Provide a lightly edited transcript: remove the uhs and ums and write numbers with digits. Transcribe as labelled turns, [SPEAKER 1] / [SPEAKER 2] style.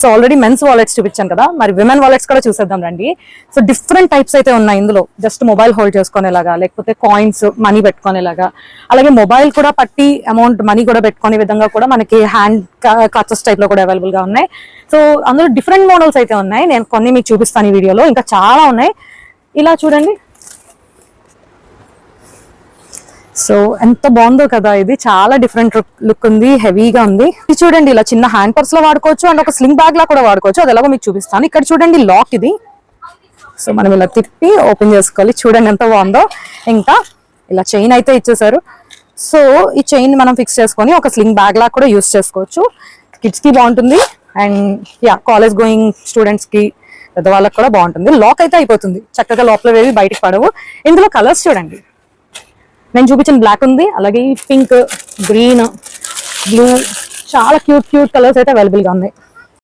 [SPEAKER 1] So already men's wallets చూపించాను కదా, మరి విమెన్ వాలెట్స్ కూడా చూసేద్దాం రండి. సో డిఫరెంట్ టైప్స్ అయితే ఉన్నాయి ఇందులో. జస్ట్ మొబైల్ హోల్డ్ చేసుకునేలాగా, లేకపోతే కాయిన్స్ మనీ పెట్టుకునేలాగా, అలాగే మొబైల్ కూడా పట్టి అమౌంట్ మనీ కూడా పెట్టుకునే విధంగా కూడా మనకి హ్యాండ్ క్లచెస్ టైప్ లో కూడా అవైలబుల్ గా ఉన్నాయి. సో అందులో డిఫరెంట్ మోడల్స్ అయితే ఉన్నాయి. నేను కొన్ని మీకు చూపిస్తాను ఈ వీడియోలో, ఇంకా చాలా ఉన్నాయి. ఇలా చూడండి. సో ఎంత బాగుందో కదా, ఇది చాలా డిఫరెంట్ లుక్ ఉంది, హెవీగా ఉంది. ఇది చూడండి, ఇలా చిన్న హ్యాండ్ పర్స్ లో వాడుకోవచ్చు అండ్ ఒక స్లింగ్ బ్యాగ్ లా కూడా వాడుకోవచ్చు. అది ఎలాగో మీకు చూపిస్తాను. ఇక్కడ చూడండి లాక్ ఇది. సో మనం ఇలా తిప్పి ఓపెన్ చేసుకోవాలి. చూడండి ఎంత బాగుందో. ఇంకా ఇలా చైన్ అయితే ఇచ్చేసారు. సో ఈ చైన్ మనం ఫిక్స్ చేసుకొని ఒక స్లింగ్ బ్యాగ్ లా కూడా యూస్ చేసుకోవచ్చు. కిడ్స్ కి బాగుంటుంది అండ్ కాలేజ్ గోయింగ్ స్టూడెంట్స్ కి, పెద్దవాళ్ళకి కూడా బాగుంటుంది. లాక్ అయితే అయిపోతుంది చక్కగా, లోపల వేవి బయటికి పడవు. ఇందులో కలర్స్ చూడండి, నేను చూపించిన బ్లాక్ ఉంది, అలాగే పింక్, గ్రీన్, బ్లూ, చాలా క్యూట్ కలర్స్ అయితే అవైలబుల్ గా ఉన్నాయి.